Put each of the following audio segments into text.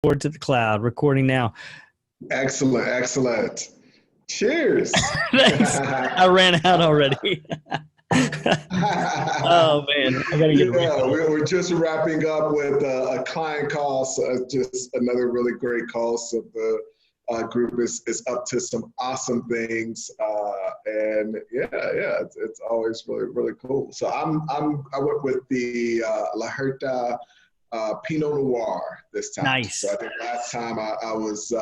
Forward to the cloud, recording now. Excellent, excellent. Cheers. Thanks. I ran out already. Oh man, I gotta get a Yeah, refill. we're just wrapping up with a client call. So just another really great call. So the group is up to some awesome things, and it's always really cool. So I went with the lahar pinot noir this time. Nice. So I think last time I was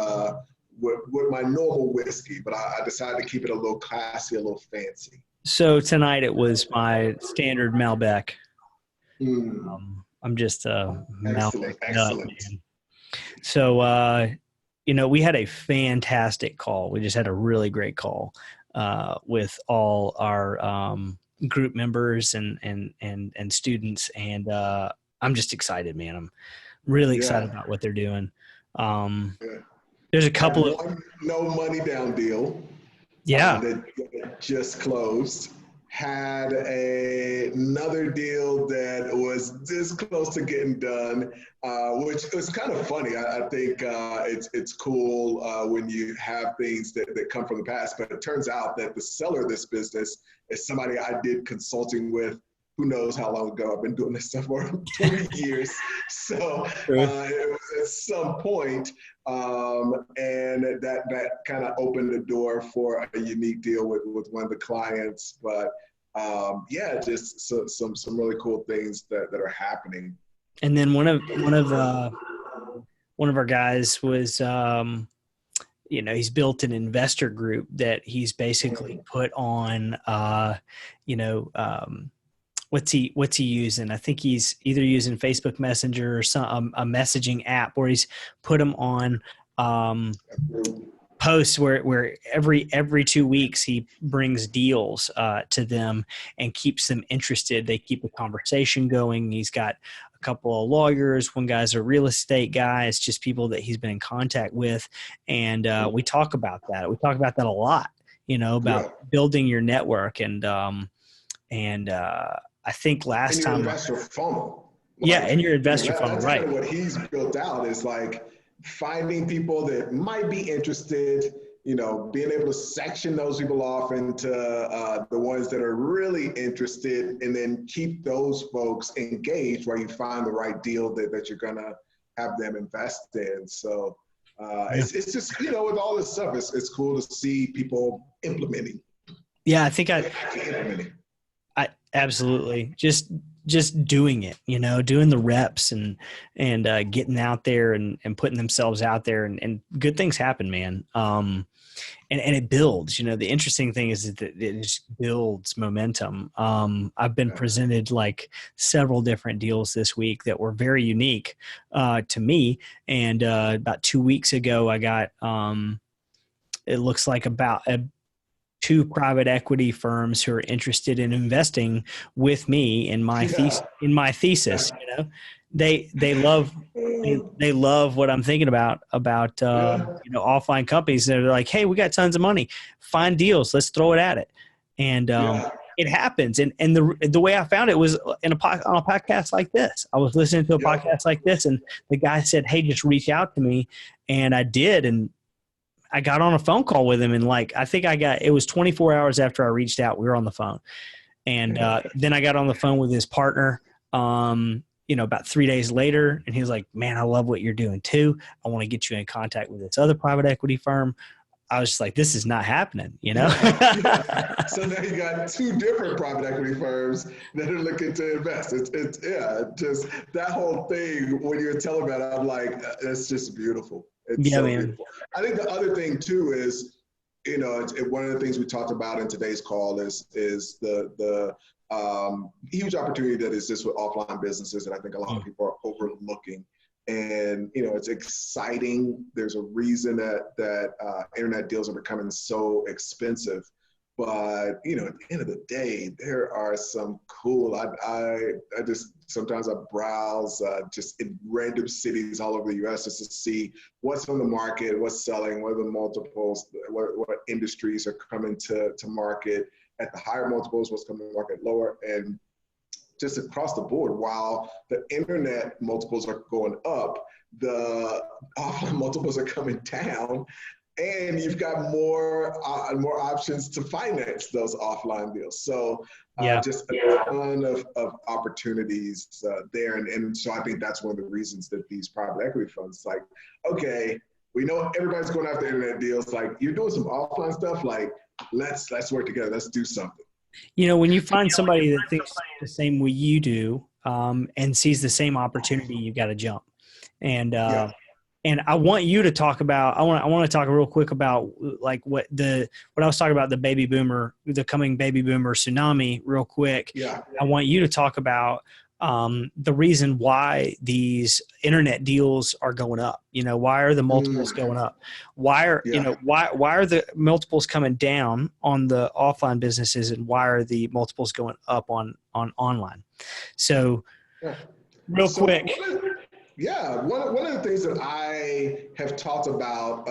with my normal whiskey, but I decided to keep it a little classy, a little fancy. So tonight it was my standard Malbec. I'm just a Malbec nut, man. So, we had a fantastic call. We just had a really great call with all our group members and students, and I'm just excited, man. I'm really excited about what they're doing. There's a couple of no money down deal. Yeah. That just closed. Had another deal that was this close to getting done, which was kind of funny. I think it's cool when you have things that come from the past, but it turns out that the seller of this business is somebody I did consulting with who knows how long ago. I've been doing this stuff for 20 years. So it was at some point, and that kind of opened the door for a unique deal with one of the clients. But just some really cool things that are happening. And then one of our guys was, he's built an investor group that he's basically put on, what's he using? I think he's either using Facebook Messenger or a messaging app where he's put them on posts where every 2 weeks he brings deals to them and keeps them interested. They keep a conversation going. He's got a couple of lawyers. One guy's a real estate guy. It's just people that he's been in contact with, and we talk about that. We talk about that a lot. About building your network and I think last time. Investor funnel. And your investor funnel, right? Kind of what he's built out is like finding people that might be interested, being able to section those people off into the ones that are really interested, and then keep those folks engaged while you find the right deal that you're going to have them invest in. So it's just, with all this stuff, it's cool to see people implementing. Yeah, I think implementing. Absolutely. Just doing it, doing the reps and getting out there and putting themselves out there and good things happen, man. And it builds, the interesting thing is that it just builds momentum. I've been presented like several different deals this week that were very unique to me. And about 2 weeks ago, I got, it looks like about 2 private equity firms who are interested in investing with me in my thesis. They love what I'm thinking about offline companies. They're like, hey, we got tons of money, find deals, let's throw it at it. And it happens. And the way I found it was on a podcast like this. I was listening to a podcast like this, and the guy said, hey, just reach out to me. And I did. And I got on a phone call with him, and it was 24 hours after I reached out, we were on the phone. And then I got on the phone with his partner, about 3 days later, and he was like, man, I love what you're doing too. I want to get you in contact with this other private equity firm. I was just like, this is not happening, So now you got 2 different private equity firms that are looking to invest. It's just that whole thing, when you're telling about it, I'm like, it's just beautiful. It's so beautiful. I think the other thing too is, one of the things we talked about in today's call is the huge opportunity that exists with offline businesses that I think a lot of people are overlooking. And, it's exciting. There's a reason that internet deals are becoming so expensive. But, at the end of the day, there are some cool, I just, sometimes I browse just in random cities all over the U.S. just to see what's on the market, what's selling, what are the multiples, what industries are coming to market at the higher multiples, what's coming to market lower. And just across the board. While the internet multiples are going up, the offline multiples are coming down, and you've got more options to finance those offline deals. So Yeah. just a ton of opportunities there. And so I think that's one of the reasons that these private equity funds, like, okay, we know everybody's going after internet deals. Like, you're doing some offline stuff. Like, let's work together. Let's do something. You know, when you find somebody that thinks the same way you do, and sees the same opportunity, you got to jump. And and I want you to talk about. I want to talk real quick about like what I was talking about, the coming baby boomer tsunami. Real quick, Yeah. I want you to talk about the reason why these internet deals are going up. You know, why are the multiples going up? Why are why are the multiples coming down on the offline businesses, and why are the multiples going up on online? So, real quick. One of the things that I have talked about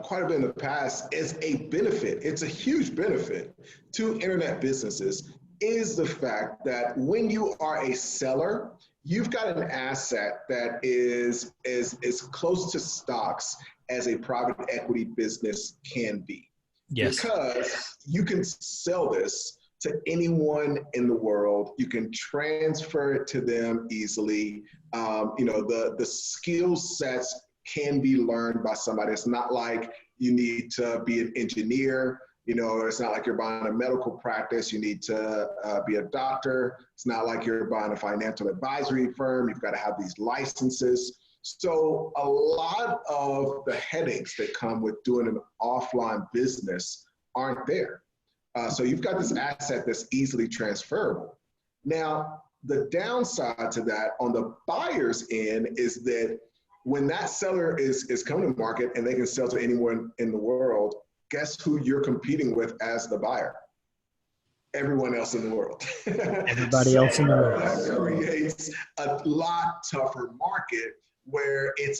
quite a bit in the past is a benefit. It's a huge benefit to internet businesses, is the fact that when you are a seller, you've got an asset that is as close to stocks as a private equity business can be. Yes. Because you can sell this to anyone in the world. You can transfer it to them easily. The skill sets can be learned by somebody. It's not like you need to be an engineer. It's not like you're buying a medical practice. You need to be a doctor. It's not like you're buying a financial advisory firm. You've got to have these licenses. So a lot of the headaches that come with doing an offline business aren't there. So you've got this asset that's easily transferable. Now, the downside to that on the buyer's end is that when that seller is coming to market and they can sell to anyone in the world, guess who you're competing with as the buyer? Everyone else in the world. Everybody else in the world. That creates a lot tougher market where it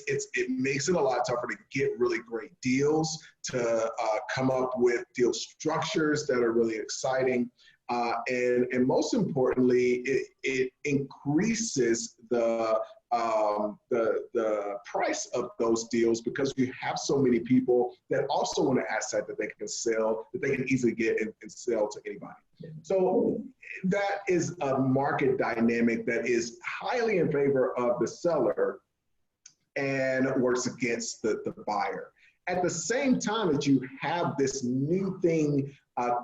makes it a lot tougher to get really great deals, to come up with deal structures that are really exciting. And most importantly, it increases the price of those deals because you have so many people that also want an asset that they can sell, that they can easily get and sell to anybody. So that is a market dynamic that is highly in favor of the seller and works against the buyer. At the same time that you have this new thing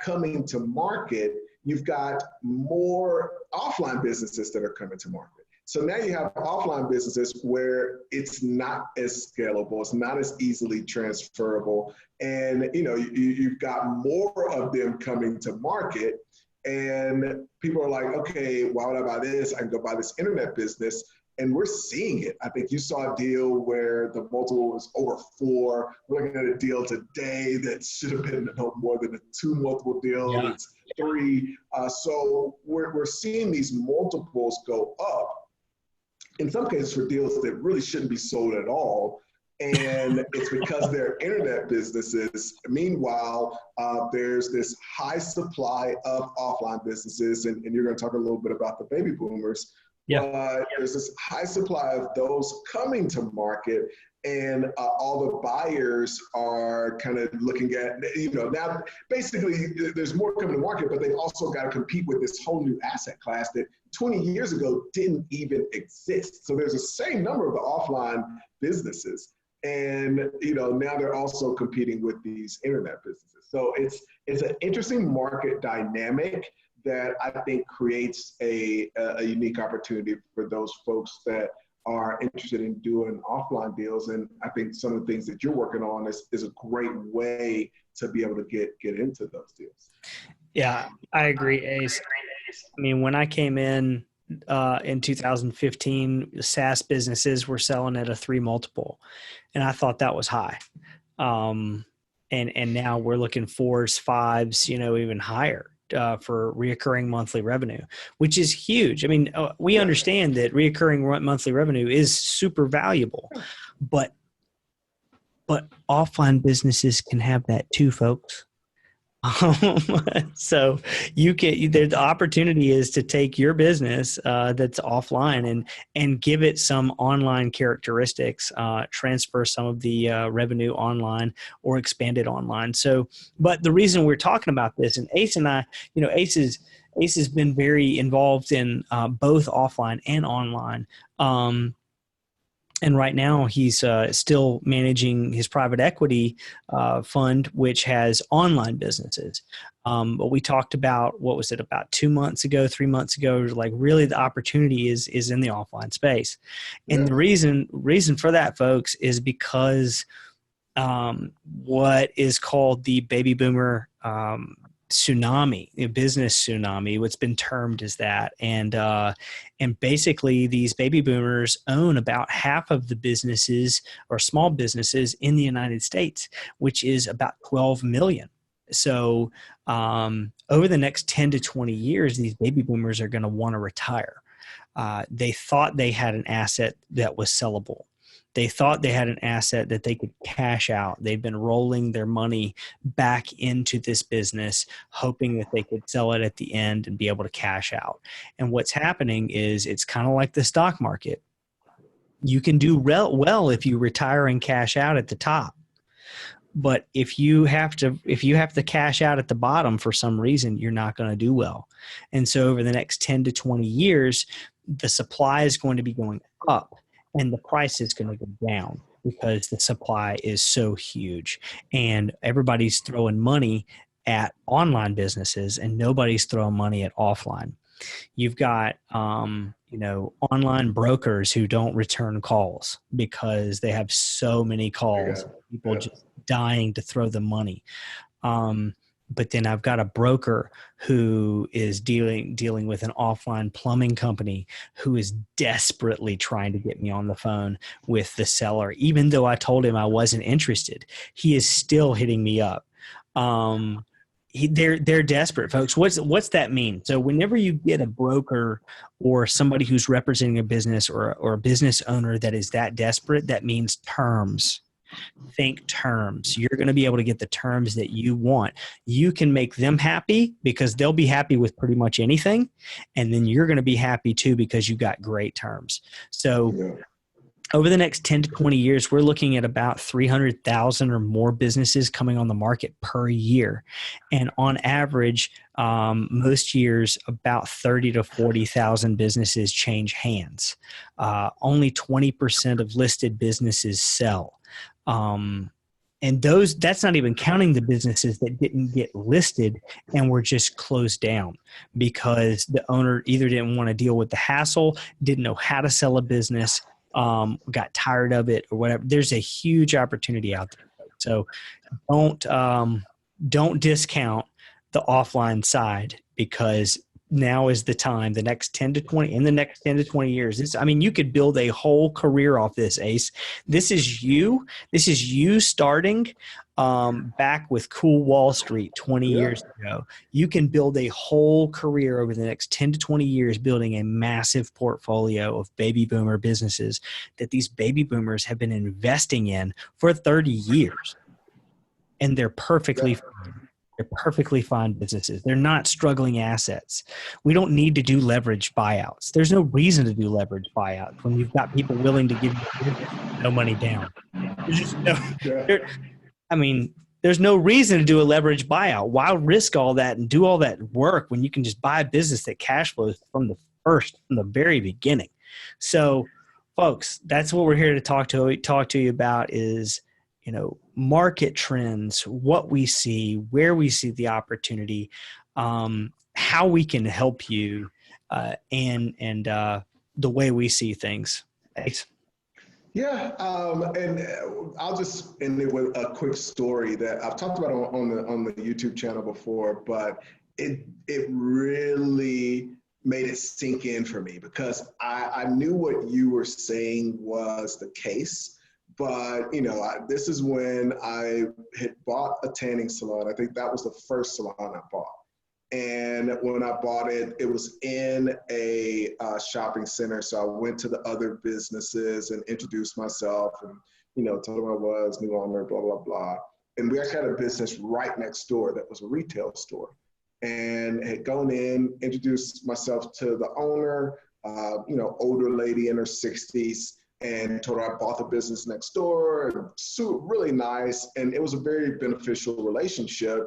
coming to market, you've got more offline businesses that are coming to market. So now you have offline businesses where it's not as scalable, it's not as easily transferable, and you've got more of them coming to market, and people are like, okay, why would I buy this? I can go buy this internet business. And we're seeing it. I think you saw a deal where the multiple was over 4. We're looking at a deal today that should have been no more than a 2 multiple deal. Yeah. It's 3. So we're seeing these multiples go up, in some cases for deals that really shouldn't be sold at all. And it's because they're internet businesses. Meanwhile, there's this high supply of offline businesses, and you're going to talk a little bit about the baby boomers. Yeah. There's this high supply of those coming to market, and all the buyers are kind of looking at, now basically there's more coming to market, but they've also got to compete with this whole new asset class that 20 years ago didn't even exist. So there's the same number of the offline businesses, and now they're also competing with these internet businesses. So it's an interesting market dynamic that I think creates a unique opportunity for those folks that are interested in doing offline deals. And I think some of the things that you're working on is a great way to be able to get into those deals. Yeah, I agree, Ace. I mean, when I came in 2015, SaaS businesses were selling at a 3 multiple, and I thought that was high. And now we're looking 4s, 5s, even higher. For reoccurring monthly revenue, which is huge. I mean, we understand that reoccurring monthly revenue is super valuable, but offline businesses can have that too, folks. So the opportunity is to take your business that's offline and give it some online characteristics, transfer some of the revenue online or expand it online. So, but the reason we're talking about this, and Ace and I, Ace has been very involved in both offline and online. And right now he's still managing his private equity fund, which has online businesses. But we talked about, what was it, about 2 months ago, 3 months ago, like really the opportunity is in the offline space. And Yeah. the reason for that, folks, is because what is called the baby boomer tsunami, a business tsunami, what's been termed as that. And basically these baby boomers own about half of the businesses or small businesses in the United States, which is about 12 million. So over the next 10 to 20 years, these baby boomers are going to want to retire. They thought they had an asset that was sellable. They thought they had an asset that they could cash out. They've been rolling their money back into this business, hoping that they could sell it at the end and be able to cash out. And what's happening is it's kind of like the stock market. You can do well if you retire and cash out at the top. But if you have to cash out at the bottom for some reason, you're not going to do well. And so over the next 10 to 20 years, the supply is going to be going up and the price is going to go down because the supply is so huge and everybody's throwing money at online businesses and nobody's throwing money at offline. You've got online brokers who don't return calls because they have so many calls, people Yeah. just dying to throw the money. But then I've got a broker who is dealing with an offline plumbing company who is desperately trying to get me on the phone with the seller. Even though I told him I wasn't interested, he is still hitting me up. They're desperate, folks. What's that mean? So whenever you get a broker or somebody who's representing a business or a business owner that is that desperate, that means terms. Think terms. You're going to be able to get the terms that you want. You can make them happy because they'll be happy with pretty much anything. And then you're going to be happy too because you got great terms. So Yeah. over the next 10 to 20 years, we're looking at about 300,000 or more businesses coming on the market per year. And on average, most years, about 30 to 40,000 businesses change hands. Only 20% of listed businesses sell. And that's not even counting the businesses that didn't get listed and were just closed down because the owner either didn't want to deal with the hassle, didn't know how to sell a business, got tired of it or whatever. There's a huge opportunity out there. So don't discount the offline side because now is the time. The next 10 to 20 years, you could build a whole career off this, Ace. This is you starting back with Cool Wall Street 20 years ago. You can build a whole career over the next 10 to 20 years building a massive portfolio of baby boomer businesses that these baby boomers have been investing in for 30 years. And they're perfectly fine. They're perfectly fine businesses. They're not struggling assets. We don't need to do leverage buyouts. There's no reason to do leverage buyouts when you've got people willing to give you no money down. There's just no, there, there's no reason to do a leverage buyout. Why risk all that and do all that work when you can just buy a business that cash flows from the very beginning? So, folks, that's what we're here to talk to you about is, market trends, what we see, where we see the opportunity, how we can help you, and the way we see things. Thanks. Yeah, and I'll just end it with a quick story that I've talked about on the YouTube channel before, but it really made it sink in for me because I knew what you were saying was the case. But, this is when I had bought a tanning salon. I think that was the first salon I bought. And when I bought it, it was in a shopping center. So I went to the other businesses and introduced myself and, told them I was new owner, blah, blah, blah. And we actually had a business right next door that was a retail store, and had gone in, introduced myself to the owner, older lady in her 60s, and told her I bought the business next door. So really nice. And it was a very beneficial relationship.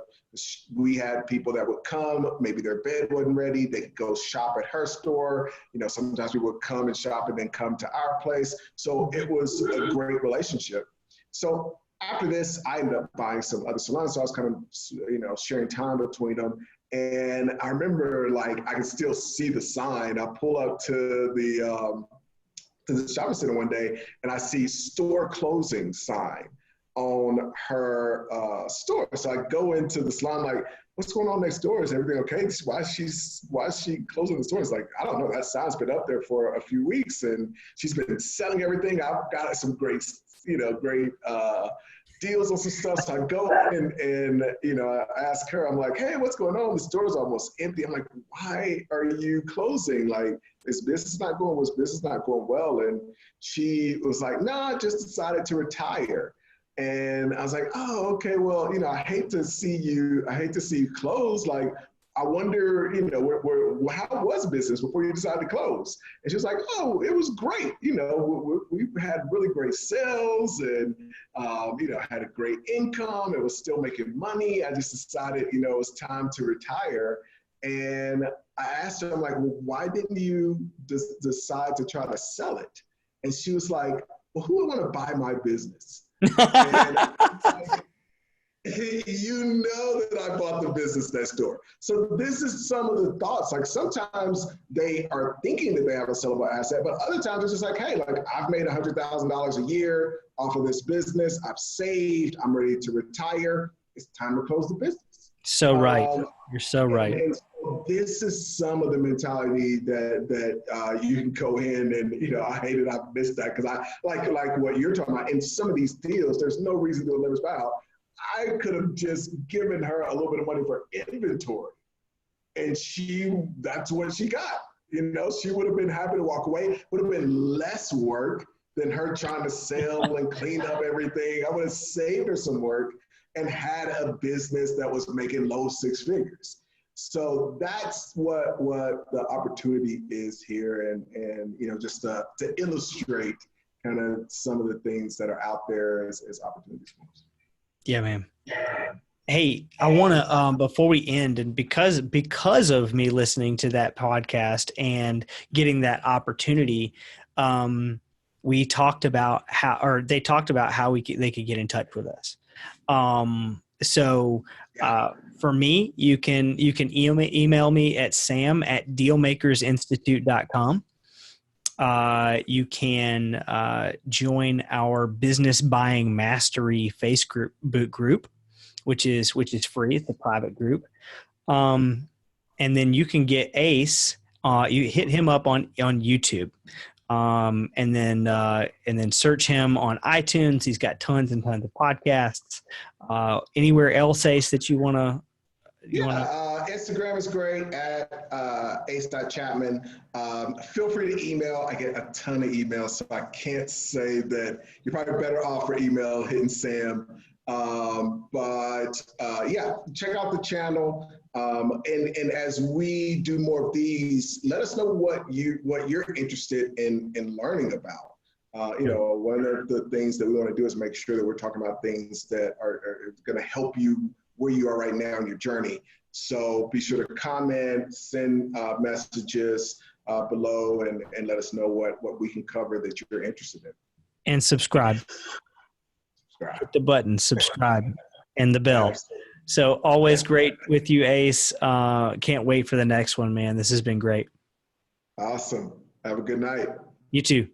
We had people that would come, maybe their bed wasn't ready, they could go shop at her store. Sometimes we would come and shop and then come to our place. So it was a great relationship. So after this, I ended up buying some other salons. So I was kind of, sharing time between them. And I remember, like, I can still see the sign. I pull up to the shopping center one day, and I see store closing sign on her store. So I go into the salon, like, what's going on next door? Is everything okay? Why is she closing the store? It's like, I don't know. That sign's been up there for a few weeks, and she's been selling everything. I've got some great deals on some stuff. So I go in and I ask her, I'm like, hey, what's going on? The store's almost empty. I'm like, why are you closing? Like, is business not going? Was business not going well? And she was like, no, I just decided to retire. And I was like, oh, okay, well, I hate to see you close. Like, I wonder, how was business before you decided to close? And she was like, oh, it was great. We had really great sales, and, had a great income. It was still making money. I just decided, it was time to retire. And I asked her, I'm like, well, why didn't you decide to try to sell it? And she was like, well, who would want to buy my business? And like, you know that I bought the business next door. So this is some of the thoughts. Like, sometimes they are thinking that they have a sellable asset, but other times it's just like, hey, like, I've made $100,000 a year off of this business. I've saved. I'm ready to retire. It's time to close the business. So right. You're so right. And so this is some of the mentality that you can go in and, I hate it. I've missed that because I like what you're talking about. In some of these deals, there's no reason to limit buyout. I could have just given her a little bit of money for inventory, and that's what she got. She would have been happy to walk away. Would have been less work than her trying to sell and clean up everything. I would have saved her some work and had a business that was making low six figures. So that's what the opportunity is here, and just to illustrate kind of some of the things that are out there as opportunities for us. Yeah, man. Hey, I want to, before we end, and because of me listening to that podcast and getting that opportunity, they talked about how they could get in touch with us. For me, you can email me at sam@dealmakersinstitute.com. You can join our Business Buying Mastery Facebook group, which is free. It's a private group. And then you can get Ace. You hit him up on YouTube, and then search him on iTunes. He's got tons and tons of podcasts. Anywhere else, Ace, that you want to? Instagram is great at ace.chapman. Feel free to email. I get a ton of emails, so I can't say that you're probably better off for email hitting Sam. But check out the channel. And as we do more of these, let us know what you're interested in learning about. One of the things that we want to do is make sure that we're talking about things that are going to help you where you are right now in your journey. So be sure to comment, send messages below, and let us know what we can cover that you're interested in. And subscribe. Hit the button, subscribe, and the bell. So always great with you, Ace. Can't wait for the next one, man. This has been great. Awesome. Have a good night. You too.